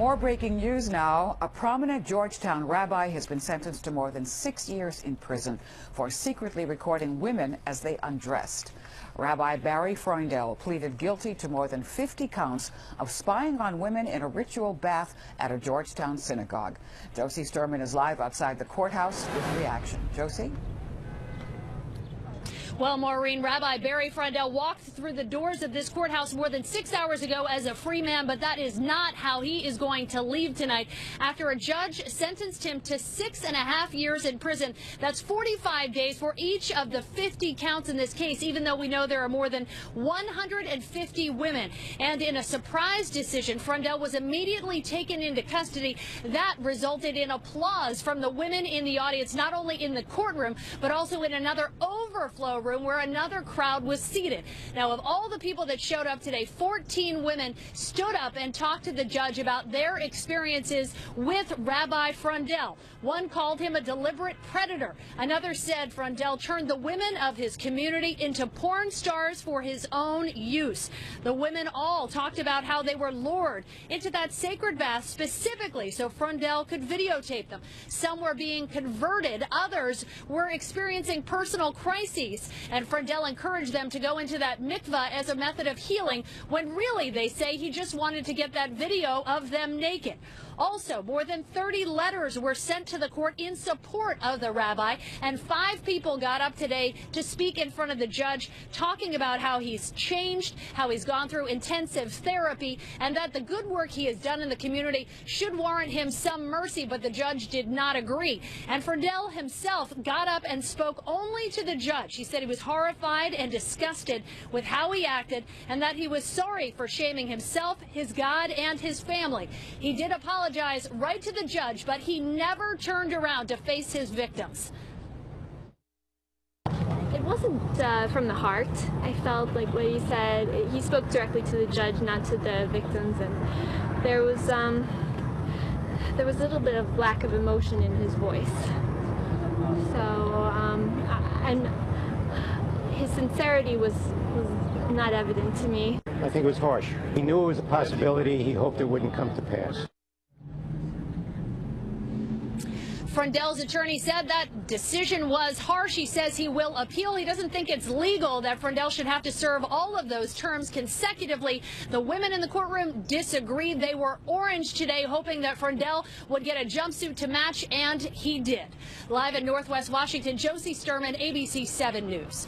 More breaking news now. A prominent Georgetown rabbi has been sentenced to more than 6 years in prison for secretly recording women as they undressed. Rabbi Barry Freundel pleaded guilty to more than 50 counts of spying on women in a ritual bath at a Georgetown synagogue. Josie Sturman is live outside the courthouse with reaction. Josie? Well, Maureen, Rabbi Barry Freundel walked through the doors of this courthouse more than 6 hours ago as a free man, but that is not how he is going to leave tonight after a judge sentenced him to 6.5 years in prison. That's 45 days for each of the 50 counts in this case, even though we know there are more than 150 women. And in a surprise decision, Freundel was immediately taken into custody. That resulted in applause from the women in the audience, not only in the courtroom, but also in another overflow room where another crowd was seated. Now, of all the people that showed up today, 14 women stood up and talked to the judge about their experiences with Rabbi Freundel. One called him a deliberate predator. Another said Freundel turned the women of his community into porn stars for his own use. The women all talked about how they were lured into that sacred bath specifically so Freundel could videotape them. Some were being converted. Others were experiencing personal crises. And Freundel encouraged them to go into that mikvah as a method of healing when really, they say, he just wanted to get that video of them naked. Also, more than 30 letters were sent to the court in support of the rabbi, and 5 people got up today to speak in front of the judge, talking about how he's changed, how he's gone through intensive therapy, and that the good work he has done in the community should warrant him some mercy, but the judge did not agree. And Freundel himself got up and spoke only to the judge. He said he was horrified and disgusted with how he acted, and that he was sorry for shaming himself, his God, and his family. He did apologize right to the judge, but he never turned around to face his victims. It wasn't from the heart. I felt like what he said, he spoke directly to the judge, not to the victims, and there was a little bit of lack of emotion in his voice. So, and his sincerity was not evident to me. I think it was harsh. He knew it was a possibility. He hoped it wouldn't come to pass. Freundel's attorney said that decision was harsh. He says he will appeal. He doesn't think it's legal that Freundel should have to serve all of those terms consecutively. The women in the courtroom disagreed. They were orange today, hoping that Freundel would get a jumpsuit to match, and he did. Live in Northwest Washington, Josie Sturman, ABC 7 News.